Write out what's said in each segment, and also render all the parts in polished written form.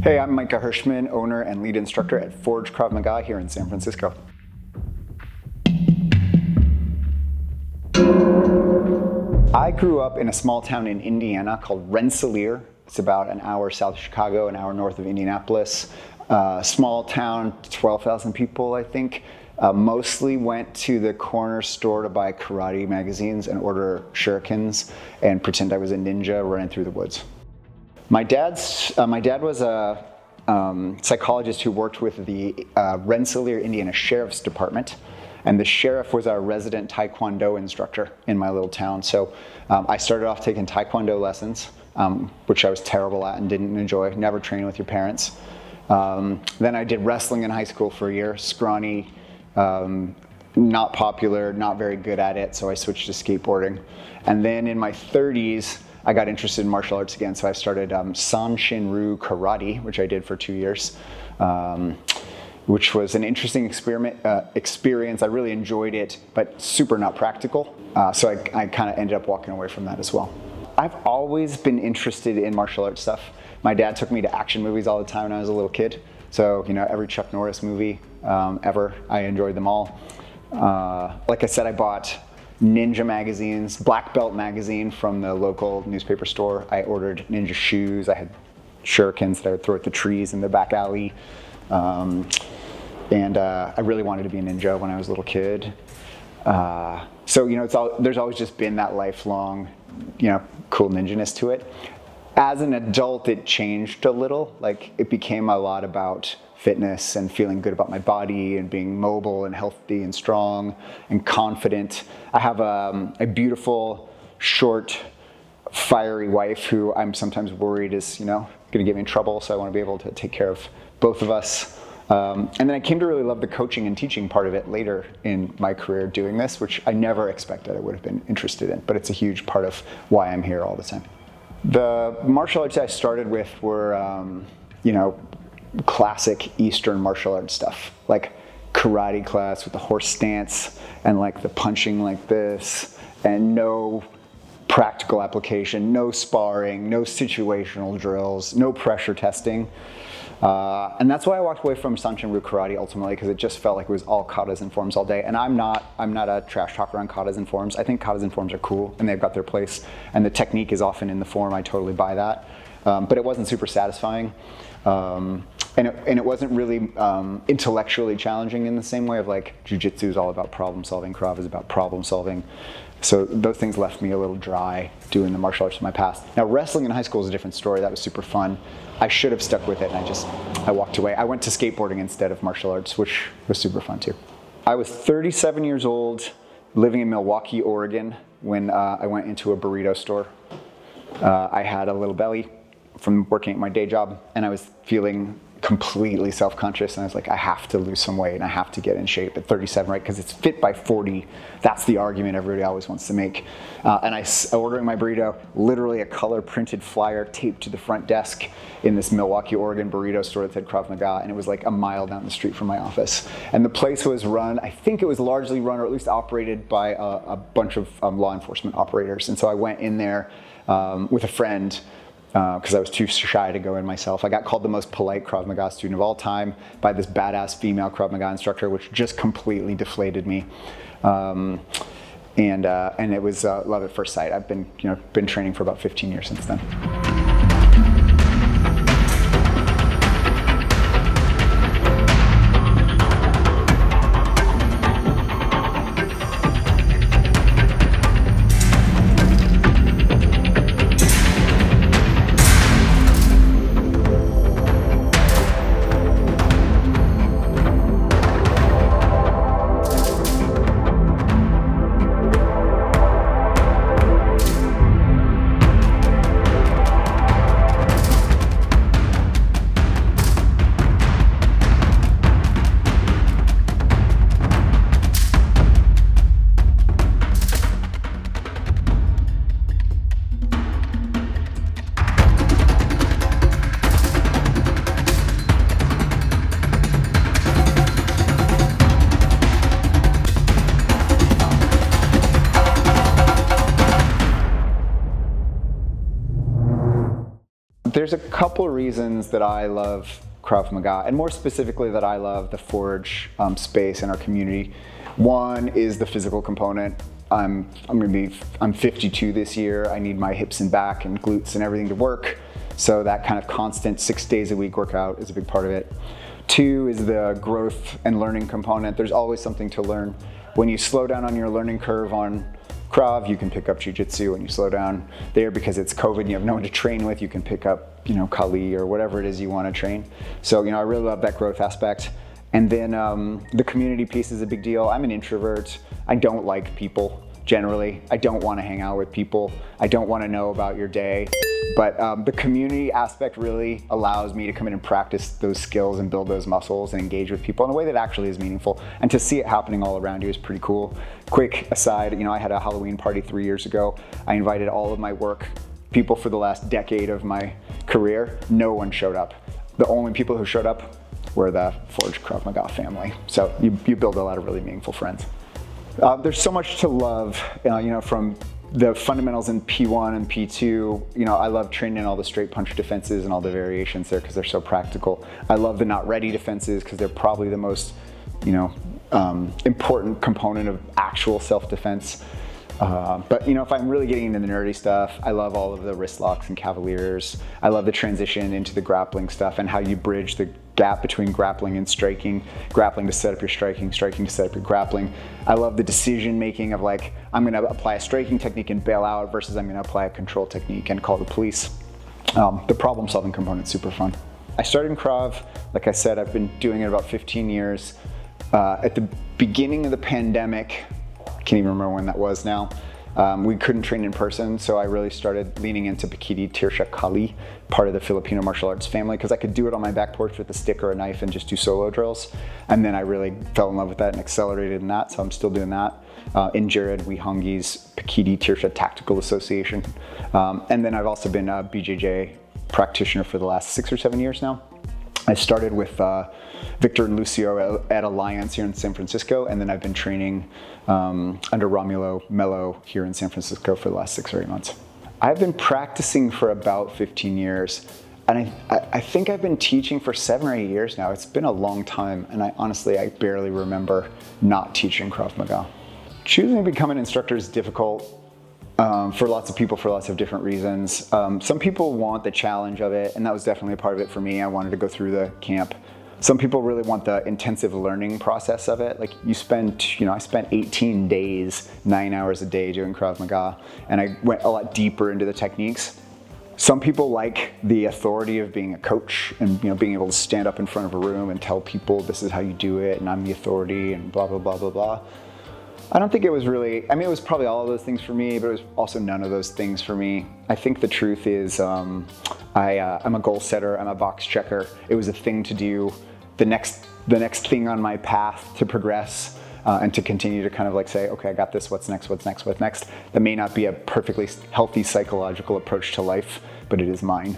Hey, I'm Micha Hershman, owner and lead instructor at Forge Krav Maga here in San Francisco. I grew up in a small town in Indiana called Rensselaer. It's about an hour south of Chicago, an hour north of Indianapolis. Small town, 12,000 people, I think. Mostly went to the corner store to buy karate magazines and order shurikens and pretend I was a ninja running through the woods. My dad was a psychologist who worked with the Rensselaer, Indiana Sheriff's Department, and the sheriff was our resident Taekwondo instructor in my little town. So I started off taking Taekwondo lessons, which I was terrible at and didn't enjoy. Never train with your parents. Then I did wrestling in high school for a year, scrawny, not popular, not very good at it, so I switched to skateboarding. And then in my 30s, I got interested in martial arts again, so I started Sanshinryu Karate, which I did for 2 years, which was an interesting experience. I really enjoyed it, but super not practical. So I kind of ended up walking away from that as well. I've always been interested in martial arts stuff. My dad took me to action movies all the time when I was a little kid. So, every Chuck Norris movie ever, I enjoyed them all. Like I said, I bought ninja magazines, Black Belt magazine from the local newspaper store. I ordered ninja shoes. I had shurikens that I would throw at the trees in the back alley. And I really wanted to be a ninja when I was a little kid. So, there's always just been that lifelong, cool ninja-ness to it. As an adult, it changed a little. Like, it became a lot about fitness and feeling good about my body and being mobile and healthy and strong and confident. I have a beautiful, short, fiery wife who I'm sometimes worried is, going to get me in trouble. So I want to be able to take care of both of us. And then I came to really love the coaching and teaching part of it later in my career doing this, which I never expected I would have been interested in. But it's a huge part of why I'm here all the time. The martial arts I started with were, classic Eastern martial arts stuff, like karate class with the horse stance and like the punching like this, and no practical application, no sparring, no situational drills, no pressure testing. And that's why I walked away from Sanshinryu Karate ultimately, because it just felt like it was all katas and forms all day. And I'm not a trash talker on katas and forms. I think katas and forms are cool and they've got their place. And the technique is often in the form. I totally buy that. But it wasn't super satisfying. And it wasn't really intellectually challenging in the same way of like jiu-jitsu is all about problem solving, Krav is about problem solving. So those things left me a little dry doing the martial arts in my past. Now wrestling in high school is a different story. That was super fun. I should have stuck with it and I walked away. I went to skateboarding instead of martial arts, which was super fun too. I was 37 years old, living in Milwaukee, Oregon, when I went into a burrito store. I had a little belly from working at my day job, and I was feeling completely self-conscious, and I was like, I have to lose some weight and I have to get in shape at 37, right? Because it's fit by 40. That's the argument everybody always wants to make. And ordering my burrito, literally a color printed flyer taped to the front desk in this Milwaukee, Oregon burrito store that said Krav Maga, and it was like a mile down the street from my office. And the place was run, I think it was largely run or at least operated by a bunch of law enforcement operators. And so I went in there with a friend, because I was too shy to go in myself. I got called the most polite Krav Maga student of all time by this badass female Krav Maga instructor, which just completely deflated me. And it was love at first sight. I've been training for about 15 years since then. There's a couple reasons that I love Krav Maga, and more specifically that I love the Forge space in our community. One is the physical component. I'm 52 this year. I need my hips and back and glutes and everything to work. So that kind of constant 6 days a week workout is a big part of it. Two is the growth and learning component. There's always something to learn. When you slow down on your learning curve on Krav, you can pick up jiu-jitsu. When you slow down there because it's COVID and you have no one to train with, you can pick up, Kali or whatever it is you want to train. So, I really love that growth aspect. And then the community piece is a big deal. I'm an introvert. I don't like people generally. I don't want to hang out with people. I don't want to know about your day. But the community aspect really allows me to come in and practice those skills and build those muscles and engage with people in a way that actually is meaningful. And to see it happening all around you is pretty cool. Quick aside, I had a Halloween party 3 years ago. I invited all of my work people for the last decade of my career. No one showed up. The only people who showed up were the Forge Krav Maga family. So you build a lot of really meaningful friends. There's so much to love, from the fundamentals in P1 and P2. I love training all the straight punch defenses and all the variations there because they're so practical. I love the not ready defenses because they're probably the most, important component of actual self-defense. But if I'm really getting into the nerdy stuff, I love all of the wrist locks and cavaliers. I love the transition into the grappling stuff and how you bridge the gap between grappling and striking, grappling to set up your striking, striking to set up your grappling. I love the decision making of I'm gonna apply a striking technique and bail out versus I'm gonna apply a control technique and call the police. The problem solving component's super fun. I started in Krav, like I said, I've been doing it about 15 years. At the beginning of the pandemic, I can't even remember when that was now. We couldn't train in person, so I really started leaning into Bikini Tirsha Kali, part of the Filipino martial arts family, because I could do it on my back porch with a stick or a knife and just do solo drills. And then I really fell in love with that and accelerated in that, so I'm still doing that. In Jared Wihongi's Bikini Tirsha Tactical Association. And then I've also been a BJJ practitioner for the last 6 or 7 years now. I started with Victor and Lucio at Alliance here in San Francisco, and then I've been training under Romulo Mello here in San Francisco for the last 6 or 8 months. I've been practicing for about 15 years, and I think I've been teaching for 7 or 8 years now. It's been a long time, and I barely remember not teaching Krav Maga. Choosing to become an instructor is difficult. For lots of people for lots of different reasons. Some people want the challenge of it, and that was definitely a part of it for me. I wanted to go through the camp. Some people really want the intensive learning process of it. I spent 18 days, 9 hours a day doing Krav Maga, and I went a lot deeper into the techniques. Some people like the authority of being a coach and being able to stand up in front of a room and tell people this is how you do it, and I'm the authority, and blah, blah, blah, blah, blah. I don't think it was really, it was probably all of those things for me, but it was also none of those things for me. I think the truth is I'm a goal setter, I'm a box checker. It was a thing to do, the next thing on my path to progress and to continue to kind of say, okay, I got this, what's next, what's next, what's next. That may not be a perfectly healthy psychological approach to life, but it is mine.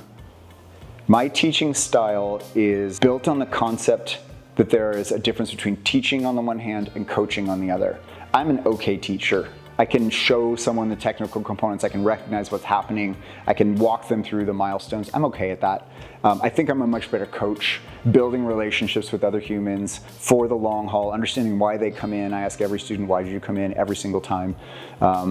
My teaching style is built on the concept that there is a difference between teaching on the one hand and coaching on the other. I'm an okay teacher. I can show someone the technical components, I can recognize what's happening, I can walk them through the milestones. I'm okay at that. I think I'm a much better coach, building relationships with other humans for the long haul, understanding why they come in. I ask every student, why did you come in, every single time.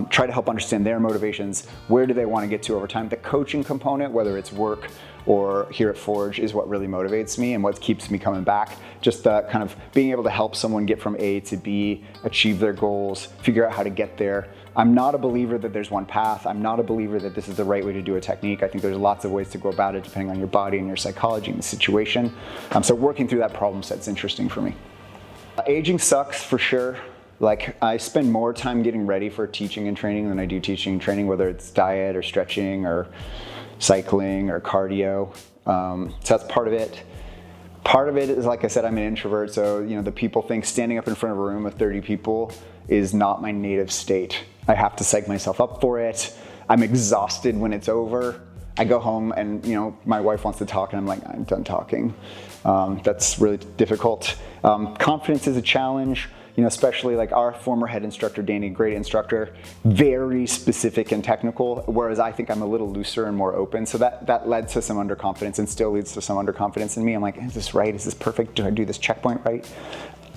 Try to help understand their motivations, where do they want to get to over time. The coaching component, whether it's work or here at Forge, is what really motivates me and what keeps me coming back. Just kind of being able to help someone get from A to B, achieve their goals, figure out how to get there. I'm not a believer that there's one path. I'm not a believer that this is the right way to do a technique. I think there's lots of ways to go about it depending on your body and your psychology and the situation. So working through that problem set's interesting for me. Aging sucks for sure. I spend more time getting ready for teaching and training than I do teaching and training, whether it's diet or stretching or cycling or cardio. So that's part of it. Part of it is, like I said, I'm an introvert, so the people think standing up in front of a room of 30 people is not my native state. I have to psych myself up for it. I'm exhausted when it's over. I go home and my wife wants to talk and I'm like, I'm done talking. That's really difficult. Confidence is a challenge. especially like our former head instructor, Dany, great instructor, very specific and technical, whereas I think I'm a little looser and more open. So that led to some underconfidence and still leads to some underconfidence in me. I'm like, is this right? Is this perfect? Do I do this checkpoint right?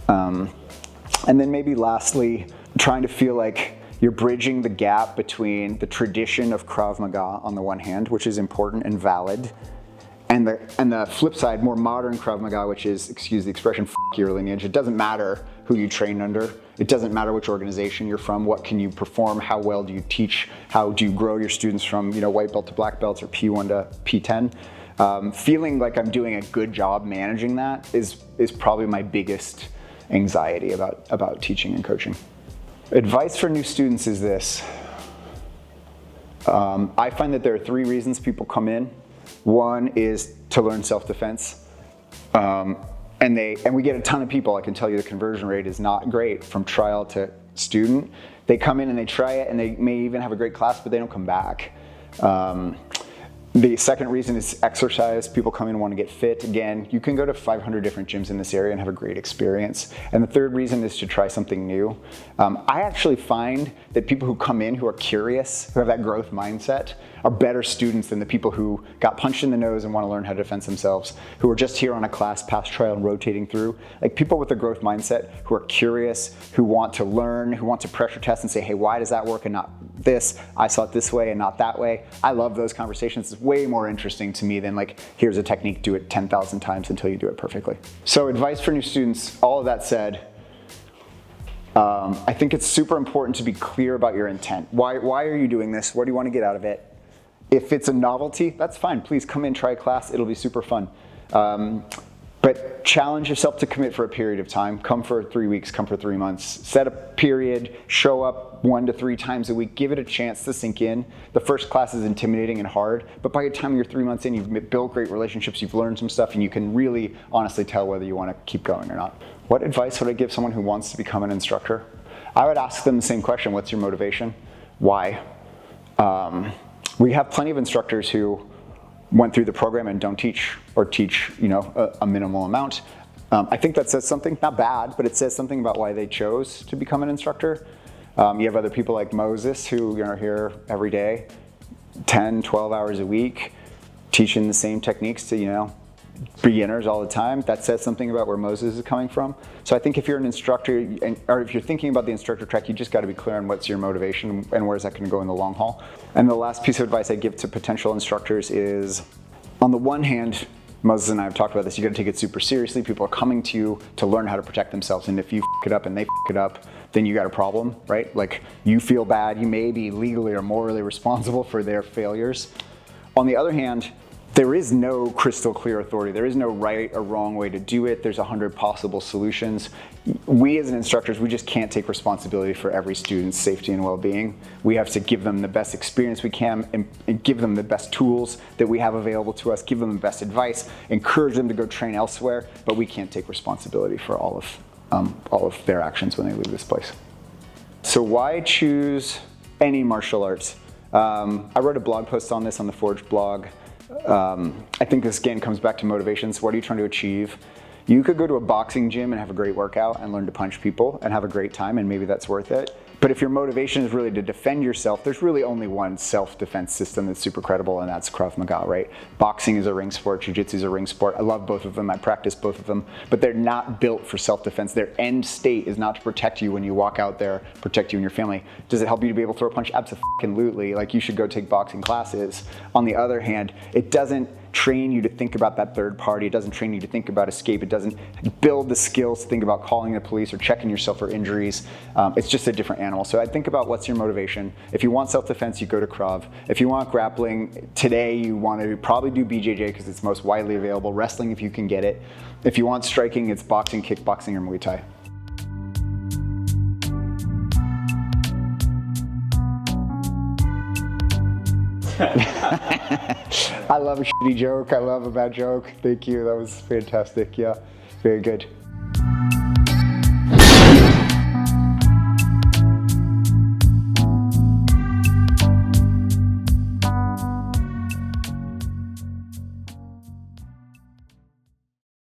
And then maybe lastly, trying to feel like you're bridging the gap between the tradition of Krav Maga on the one hand, which is important and valid, and the flip side, more modern Krav Maga, which is, excuse the expression, f*** your lineage. It doesn't matter who you train under. It doesn't matter which organization you're from. What can you perform? How well do you teach? How do you grow your students from white belt to black belts or P1 to P10? Feeling like I'm doing a good job managing that is probably my biggest anxiety about teaching and coaching. Advice for new students is this. I find that there are 3 reasons people come in. One is to learn self-defense. And we get a ton of people. I can tell you the conversion rate is not great from trial to student. They come in and they try it and they may even have a great class, but they don't come back. The second reason is exercise. People come in and want to get fit. Again, you can go to 500 different gyms in this area and have a great experience. And the third reason is to try something new. I actually find that people who come in who are curious, who have that growth mindset, are better students than the people who got punched in the nose and want to learn how to defend themselves, who are just here on a class pass trial and rotating through. Like people with a growth mindset who are curious, who want to learn, who want to pressure test and say, hey, why does that work and not this? I saw it this way and not that way. I love those conversations. It's way more interesting to me than like, here's a technique, do it 10,000 times until you do it perfectly. So advice for new students, all of that said, I think it's super important to be clear about your intent. Why are you doing this? What do you want to get out of it? If it's a novelty, that's fine. Please come in, try a class. It'll be super fun. But challenge yourself to commit for a period of time. Come for 3 weeks, come for 3 months. Set a period, show up 1 to 3 times a week. Give it a chance to sink in. The first class is intimidating and hard, but by the time you're 3 months in, you've built great relationships, you've learned some stuff, and you can really honestly tell whether you want to keep going or not. What advice would I give someone who wants to become an instructor? I would ask them the same question. What's your motivation? Why? We have plenty of instructors who went through the program and don't teach, or teach a minimal amount. I think that says something, not bad, but it says something about why they chose to become an instructor. You have other people like Moses who are here every day, 10, 12 hours a week, teaching the same techniques to beginners all the time. That says something about where Moses is coming from. So I think if you're an instructor, or if you're thinking about the instructor track, you just got to be clear on what's your motivation and where's that going to go in the long haul. And the last piece of advice I give to potential instructors is, on the one hand, Moses and I have talked about this, you got to take it super seriously. People are coming to you to learn how to protect themselves, and if you f it up and they f it up, then you got a problem, right? Like, you feel bad, you may be legally or morally responsible for their failures. On the other hand, there is no crystal clear authority. There is no right or wrong way to do it. There's 100 possible solutions. We as instructors, we just can't take responsibility for every student's safety and well-being. We have to give them the best experience we can and give them the best tools that we have available to us, give them the best advice, encourage them to go train elsewhere, but we can't take responsibility for all of their actions when they leave this place. So why choose any martial arts? I wrote a blog post on this on the Forge blog. I think this again comes back to motivations. What are you trying to achieve? You could go to a boxing gym and have a great workout and learn to punch people and have a great time, and maybe that's worth it. But if your motivation is really to defend yourself, there's really only one self-defense system that's super credible, and that's Krav Maga, right? Boxing is a ring sport, jiu-jitsu is a ring sport. I love both of them, I practice both of them, but they're not built for self-defense. Their end state is not to protect you when you walk out there, protect you and your family. Does it help you to be able to throw a punch? Absolutely. Like, you should go take boxing classes. On the other hand, it doesn't train you to think about that third party. It doesn't train you to think about escape. It doesn't build the skills to think about calling the police or checking yourself for injuries. It's just a different animal. So I think about what's your motivation. If you want self-defense, you go to Krav. If you want grappling, today you want to probably do BJJ because it's most widely available. Wrestling if you can get it. If you want striking, it's boxing, kickboxing, or Muay Thai. I love a shitty joke. I love a bad joke. Thank you. That was fantastic. Yeah, very good.